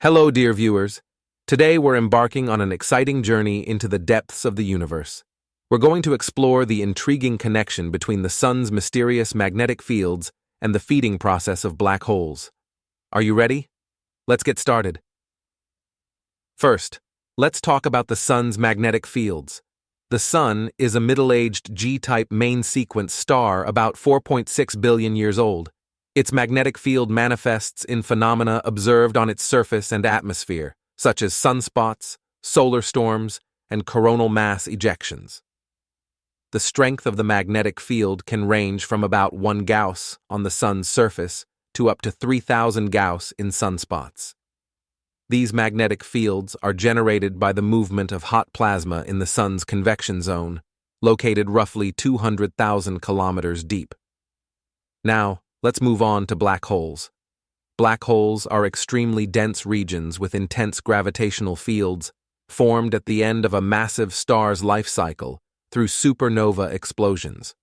Hello, dear viewers. Today we're embarking on an exciting journey into the depths of the universe. We're going to explore the intriguing connection between the sun's mysterious magnetic fields and the feeding process of black holes. Are you ready? Let's get started. First, let's talk about the sun's magnetic fields. The sun is a middle-aged G-type main-sequence star about 4.6 billion years old. Its magnetic field manifests in phenomena observed on its surface and atmosphere, such as sunspots, solar storms, and coronal mass ejections. The strength of the magnetic field can range from about 1 Gauss on the sun's surface to up to 3,000 Gauss in sunspots. These magnetic fields are generated by the movement of hot plasma in the sun's convection zone, located roughly 200,000 kilometers deep. Now, let's move on to black holes. Black holes are extremely dense regions with intense gravitational fields formed at the end of a massive star's life cycle through supernova explosions.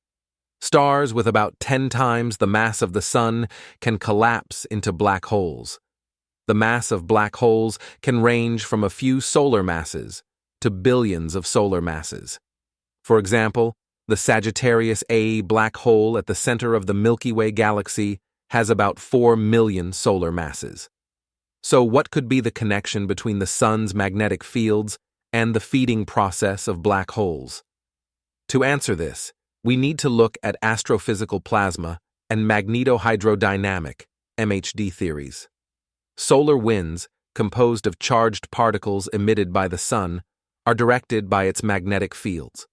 Stars with about 10 times the mass of the sun can collapse into black holes. The mass of black holes can range from a few solar masses to billions of solar masses. For example, the Sagittarius A black hole at the center of the Milky Way galaxy has about 4 million solar masses. So what could be the connection between the sun's magnetic fields and the feeding process of black holes? To answer this, we need to look at astrophysical plasma and magnetohydrodynamic (MHD) theories. Solar winds, composed of charged particles emitted by the sun, are directed by its magnetic fields.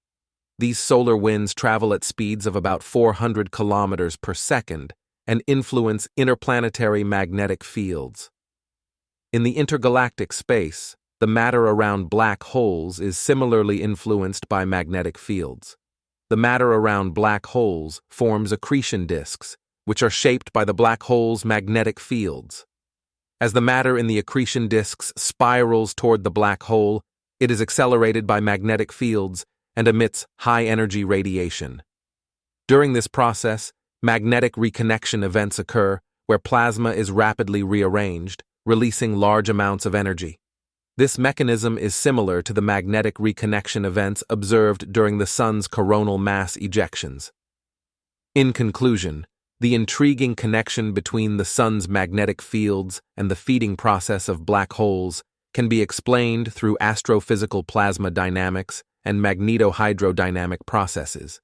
These solar winds travel at speeds of about 400 kilometers per second and influence interplanetary magnetic fields. In the intergalactic space, the matter around black holes is similarly influenced by magnetic fields. The matter around black holes forms accretion disks, which are shaped by the black hole's magnetic fields. As the matter in the accretion disks spirals toward the black hole, it is accelerated by magnetic fields and emits high-energy radiation. During this process, magnetic reconnection events occur where plasma is rapidly rearranged, releasing large amounts of energy. This mechanism is similar to the magnetic reconnection events observed during the sun's coronal mass ejections. In conclusion, the intriguing connection between the sun's magnetic fields and the feeding process of black holes can be explained through astrophysical plasma dynamics and magnetohydrodynamic processes.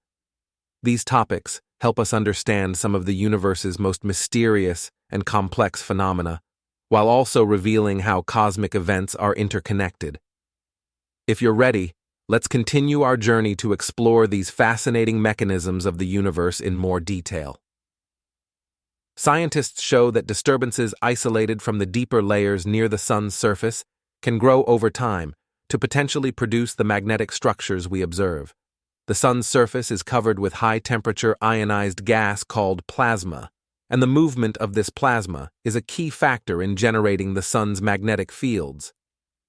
These topics help us understand some of the universe's most mysterious and complex phenomena, while also revealing how cosmic events are interconnected. If you're ready, let's continue our journey to explore these fascinating mechanisms of the universe in more detail. Scientists show that disturbances isolated from the deeper layers near the sun's surface can grow over time to potentially produce the magnetic structures we observe. The sun's surface is covered with high-temperature ionized gas called plasma, and the movement of this plasma is a key factor in generating the sun's magnetic fields.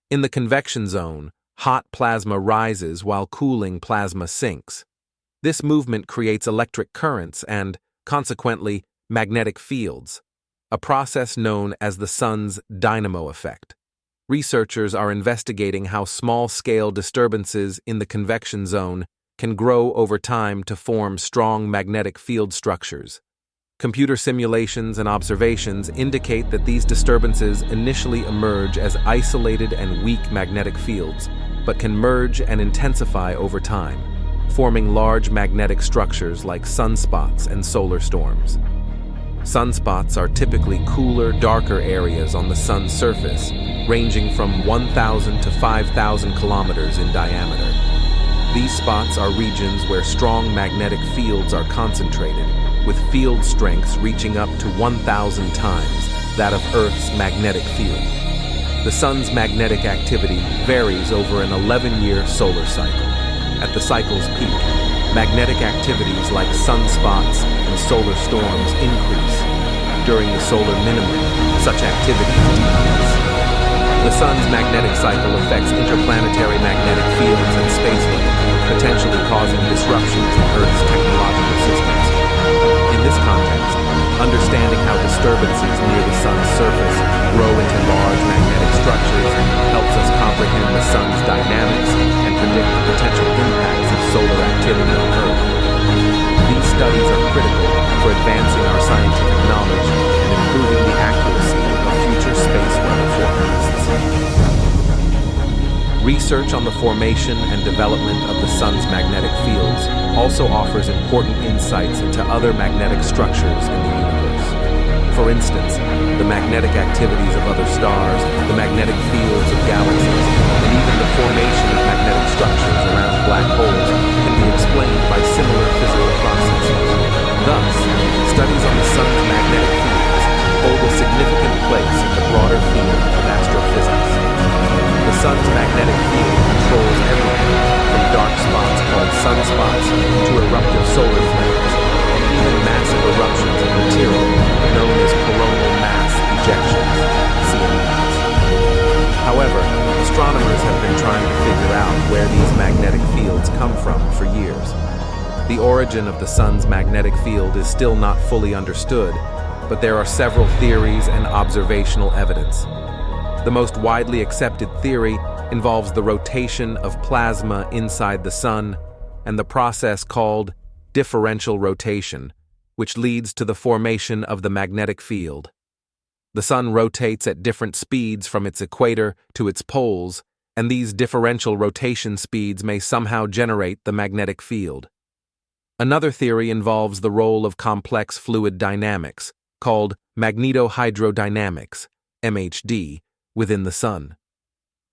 In the convection zone, hot plasma rises while cooling plasma sinks. This movement creates electric currents and, consequently, magnetic fields, a process known as the sun's dynamo effect. Researchers are investigating how small-scale disturbances in the convection zone can grow over time to form strong magnetic field structures. Computer simulations and observations indicate that these disturbances initially emerge as isolated and weak magnetic fields, but can merge and intensify over time, forming large magnetic structures like sunspots and solar storms. Sunspots are typically cooler, darker areas on the sun's surface, ranging from 1,000 to 5,000 kilometers in diameter. These spots are regions where strong magnetic fields are concentrated, with field strengths reaching up to 1,000 times that of Earth's magnetic field. The sun's magnetic activity varies over an 11-year solar cycle. At the cycle's peak, magnetic activities like sunspots and solar storms increase. During the solar minimum, such activity decreases. The sun's magnetic cycle affects interplanetary magnetic fields and spaceflight, potentially causing disruptions in Earth's technological systems. In this context, understanding how disturbances near the sun's surface grow into large magnetic Research on the formation and development of the sun's magnetic fields also offers important insights into other magnetic structures in the universe. For instance, the magnetic activities of other stars, the magnetic fields of galaxies, and even the formation of magnetic structures around black holes can be explained by similar physical processes. Thus, studies on the sun's magnetic fields hold a significant place in the broader field of astrophysics. The sun's magnetic field controls everything from dark spots called sunspots to eruptive solar flares, and even massive eruptions of material known as coronal mass ejections, CMEs. However, astronomers have been trying to figure out where these magnetic fields come from for years. The origin of the sun's magnetic field is still not fully understood, but there are several theories and observational evidence. The most widely accepted theory involves the rotation of plasma inside the sun and the process called differential rotation, which leads to the formation of the magnetic field. The sun rotates at different speeds from its equator to its poles, and these differential rotation speeds may somehow generate the magnetic field. Another theory involves the role of complex fluid dynamics, called magnetohydrodynamics, MHD, within the sun.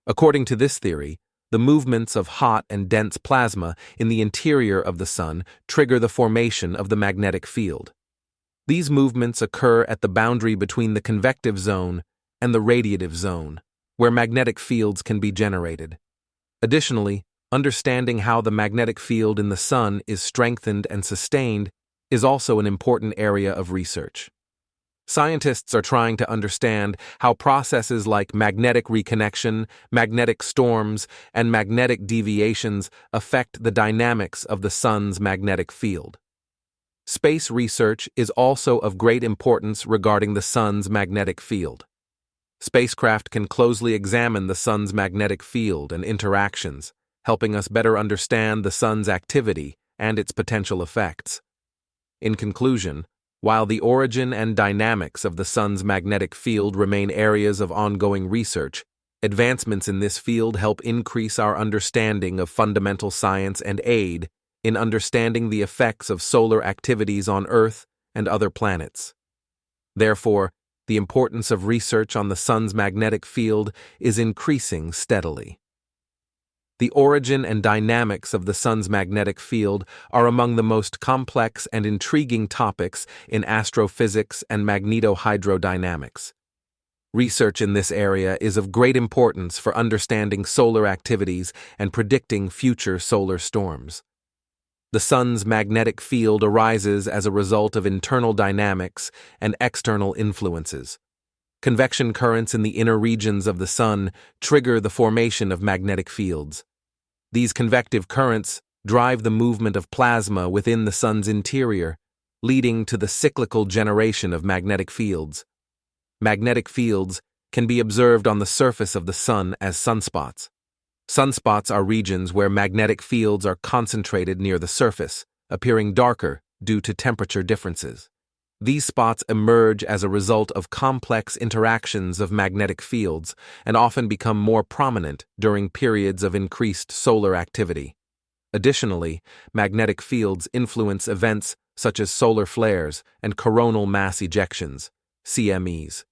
According to this theory, the movements of hot and dense plasma in the interior of the sun trigger the formation of the magnetic field. These movements occur at the boundary between the convective zone and the radiative zone, where magnetic fields can be generated. Additionally, understanding how the magnetic field in the sun is strengthened and sustained is also an important area of research. Scientists are trying to understand how processes like magnetic reconnection, magnetic storms, and magnetic deviations affect the dynamics of the sun's magnetic field. Space research is also of great importance regarding the sun's magnetic field. Spacecraft can closely examine the sun's magnetic field and interactions, helping us better understand the sun's activity and its potential effects. In conclusion, while the origin and dynamics of the sun's magnetic field remain areas of ongoing research, advancements in this field help increase our understanding of fundamental science and aid in understanding the effects of solar activities on Earth and other planets. Therefore, the importance of research on the sun's magnetic field is increasing steadily. The origin and dynamics of the sun's magnetic field are among the most complex and intriguing topics in astrophysics and magnetohydrodynamics. Research in this area is of great importance for understanding solar activities and predicting future solar storms. The sun's magnetic field arises as a result of internal dynamics and external influences. Convection currents in the inner regions of the sun trigger the formation of magnetic fields. These convective currents drive the movement of plasma within the sun's interior, leading to the cyclical generation of magnetic fields. Magnetic fields can be observed on the surface of the sun as sunspots. Sunspots are regions where magnetic fields are concentrated near the surface, appearing darker due to temperature differences. These spots emerge as a result of complex interactions of magnetic fields and often become more prominent during periods of increased solar activity. Additionally, magnetic fields influence events such as solar flares and coronal mass ejections, CMEs.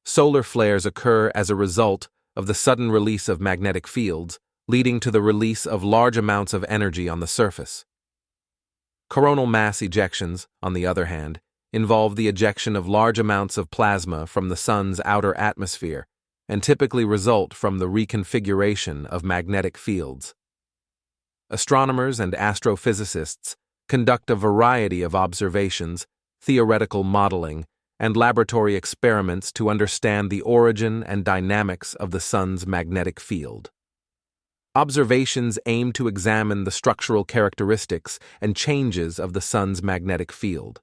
Solar flares occur as a result of the sudden release of magnetic fields, leading to the release of large amounts of energy on the surface. Coronal mass ejections, on the other hand, involve the ejection of large amounts of plasma from the sun's outer atmosphere and typically result from the reconfiguration of magnetic fields. Astronomers and astrophysicists conduct a variety of observations, theoretical modeling, and laboratory experiments to understand the origin and dynamics of the sun's magnetic field. Observations aim to examine the structural characteristics and changes of the sun's magnetic field.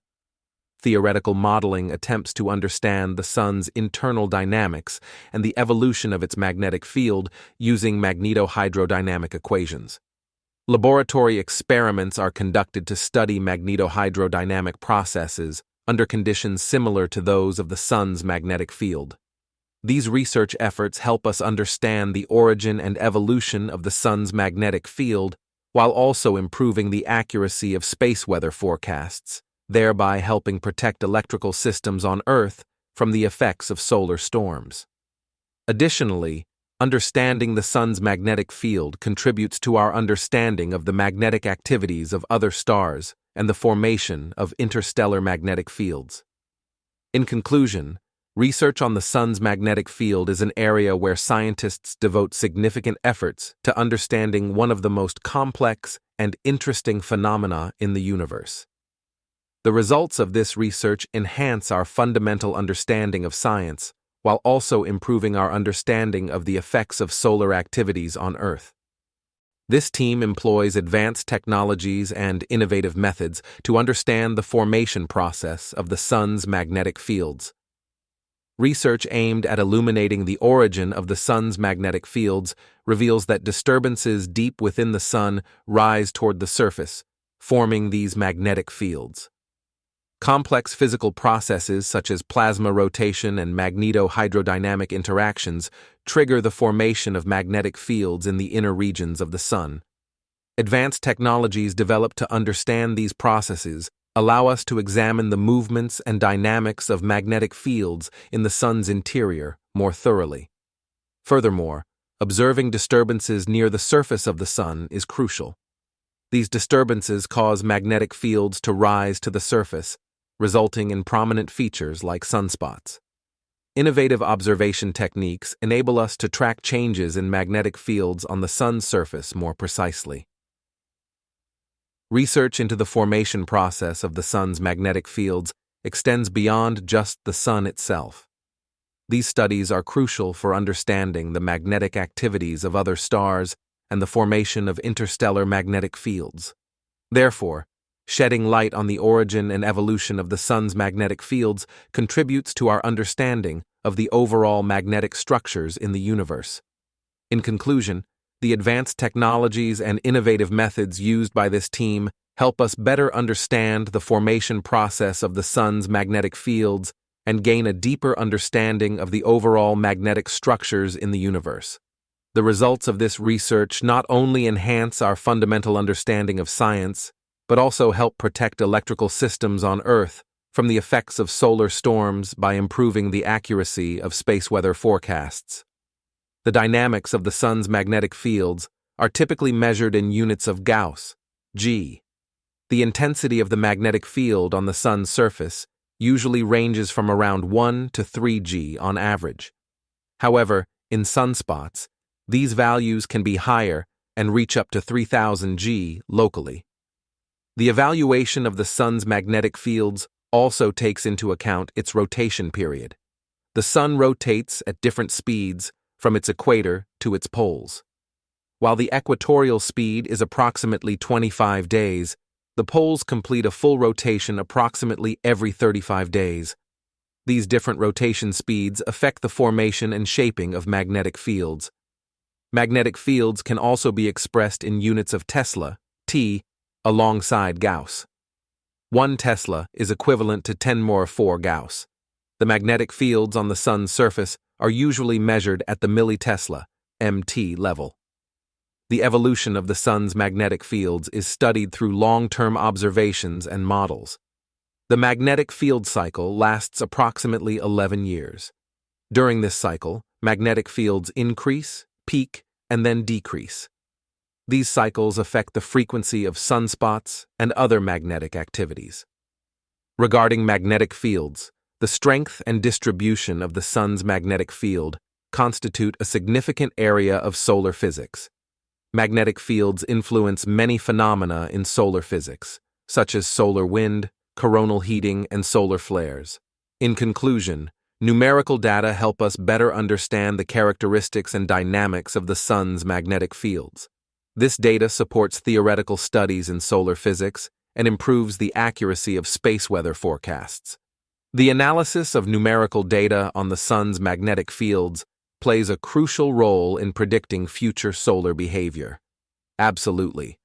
Theoretical modeling attempts to understand the sun's internal dynamics and the evolution of its magnetic field using magnetohydrodynamic equations. Laboratory experiments are conducted to study magnetohydrodynamic processes under conditions similar to those of the sun's magnetic field. These research efforts help us understand the origin and evolution of the sun's magnetic field while also improving the accuracy of space weather forecasts, thereby helping protect electrical systems on Earth from the effects of solar storms. Additionally, understanding the sun's magnetic field contributes to our understanding of the magnetic activities of other stars and the formation of interstellar magnetic fields. In conclusion, research on the sun's magnetic field is an area where scientists devote significant efforts to understanding one of the most complex and interesting phenomena in the universe. The results of this research enhance our fundamental understanding of science, while also improving our understanding of the effects of solar activities on Earth. This team employs advanced technologies and innovative methods to understand the formation process of the sun's magnetic fields. Research aimed at illuminating the origin of the sun's magnetic fields reveals that disturbances deep within the sun rise toward the surface, forming these magnetic fields. Complex physical processes such as plasma rotation and magneto-hydrodynamic interactions trigger the formation of magnetic fields in the inner regions of the sun. Advanced technologies developed to understand these processes allow us to examine the movements and dynamics of magnetic fields in the sun's interior more thoroughly. Furthermore, observing disturbances near the surface of the sun is crucial. These disturbances cause magnetic fields to rise to the surface, resulting in prominent features like sunspots. Innovative observation techniques enable us to track changes in magnetic fields on the sun's surface more precisely. Research into the formation process of the sun's magnetic fields extends beyond just the sun itself. These studies are crucial for understanding the magnetic activities of other stars and the formation of interstellar magnetic fields. Therefore, shedding light on the origin and evolution of the sun's magnetic fields contributes to our understanding of the overall magnetic structures in the universe. In conclusion, the advanced technologies and innovative methods used by this team help us better understand the formation process of the sun's magnetic fields and gain a deeper understanding of the overall magnetic structures in the universe. The results of this research not only enhance our fundamental understanding of science, but also help protect electrical systems on Earth from the effects of solar storms by improving the accuracy of space weather forecasts. The dynamics of the sun's magnetic fields are typically measured in units of Gauss, G. The intensity of the magnetic field on the sun's surface usually ranges from around 1 to 3 G on average. However, in sunspots, these values can be higher and reach up to 3,000 G locally. The evaluation of the sun's magnetic fields also takes into account its rotation period. The sun rotates at different speeds from its equator to its poles. While the equatorial speed is approximately 25 days, the poles complete a full rotation approximately every 35 days. These different rotation speeds affect the formation and shaping of magnetic fields. Magnetic fields can also be expressed in units of Tesla, T, alongside Gauss. 1 Tesla is equivalent to 10 more 4 Gauss. The magnetic fields on the sun's surface are usually measured at the millitesla, MT level. The evolution of the sun's magnetic fields is studied through long-term observations and models. The magnetic field cycle lasts approximately 11 years. During this cycle, magnetic fields increase, peak, and then decrease. These cycles affect the frequency of sunspots and other magnetic activities. Regarding magnetic fields, the strength and distribution of the sun's magnetic field constitute a significant area of solar physics. Magnetic fields influence many phenomena in solar physics, such as solar wind, coronal heating, and solar flares. In conclusion, numerical data help us better understand the characteristics and dynamics of the sun's magnetic fields. This data supports theoretical studies in solar physics and improves the accuracy of space weather forecasts. The analysis of numerical data on the sun's magnetic fields plays a crucial role in predicting future solar behavior. Absolutely.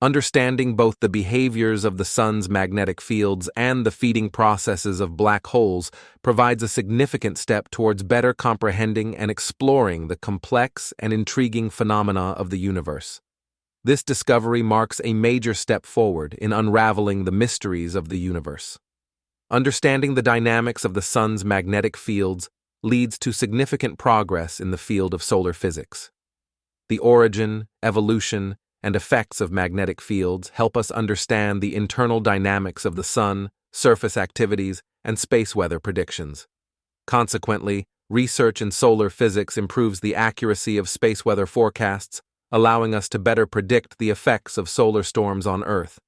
Understanding both the behaviors of the sun's magnetic fields and the feeding processes of black holes provides a significant step towards better comprehending and exploring the complex and intriguing phenomena of the universe. This discovery marks a major step forward in unraveling the mysteries of the universe. Understanding the dynamics of the sun's magnetic fields leads to significant progress in the field of solar physics. The origin, evolution, and effects of magnetic fields help us understand the internal dynamics of the sun, surface activities, and space weather predictions. Consequently, research in solar physics improves the accuracy of space weather forecasts, allowing us to better predict the effects of solar storms on Earth.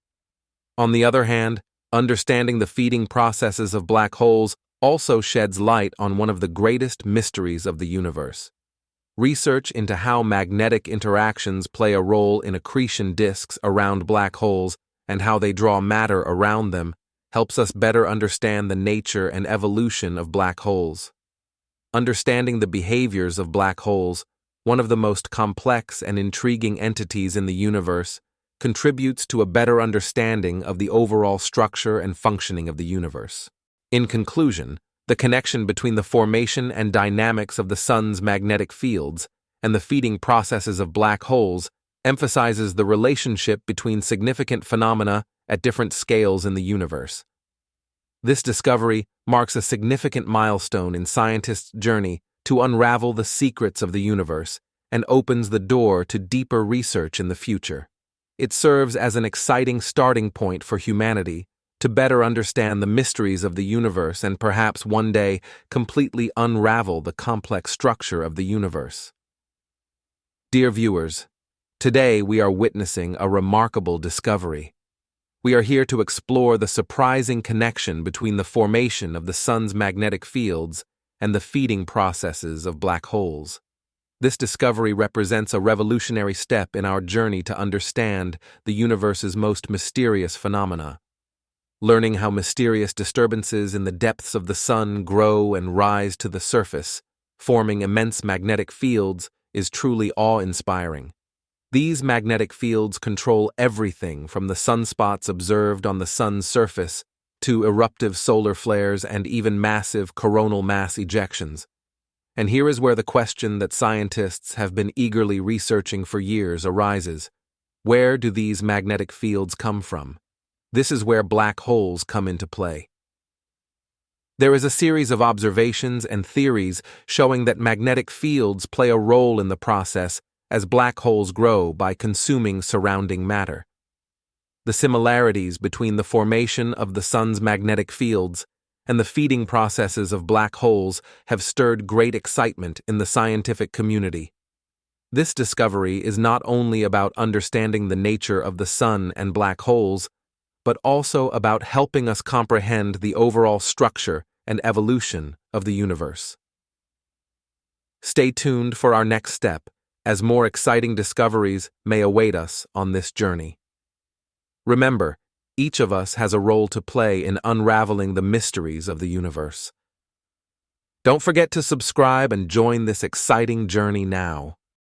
On the other hand, understanding the feeding processes of black holes also sheds light on one of the greatest mysteries of the universe. Research into how magnetic interactions play a role in accretion disks around black holes and how they draw matter around them helps us better understand the nature and evolution of black holes. Understanding the behaviors of black holes, one of the most complex and intriguing entities in the universe, contributes to a better understanding of the overall structure and functioning of the universe. In conclusion, the connection between the formation and dynamics of the sun's magnetic fields and the feeding processes of black holes emphasizes the relationship between significant phenomena at different scales in the universe. This discovery marks a significant milestone in scientists' journey to unravel the secrets of the universe and opens the door to deeper research in the future. It serves as an exciting starting point for humanity to better understand the mysteries of the universe and perhaps one day completely unravel the complex structure of the universe. Dear viewers, today we are witnessing a remarkable discovery. We are here to explore the surprising connection between the formation of the sun's magnetic fields and the feeding processes of black holes. This discovery represents a revolutionary step in our journey to understand the universe's most mysterious phenomena. Learning how mysterious disturbances in the depths of the sun grow and rise to the surface, forming immense magnetic fields, is truly awe-inspiring. These magnetic fields control everything from the sunspots observed on the sun's surface to eruptive solar flares and even massive coronal mass ejections. And here is where the question that scientists have been eagerly researching for years arises. Where do these magnetic fields come from? This is where black holes come into play. There is a series of observations and theories showing that magnetic fields play a role in the process as black holes grow by consuming surrounding matter. The similarities between the formation of the sun's magnetic fields and the feeding processes of black holes have stirred great excitement in the scientific community. This discovery is not only about understanding the nature of the sun and black holes, but also about helping us comprehend the overall structure and evolution of the universe. Stay tuned for our next step, as more exciting discoveries may await us on this journey. Remember, each of us has a role to play in unraveling the mysteries of the universe. Don't forget to subscribe and join this exciting journey now.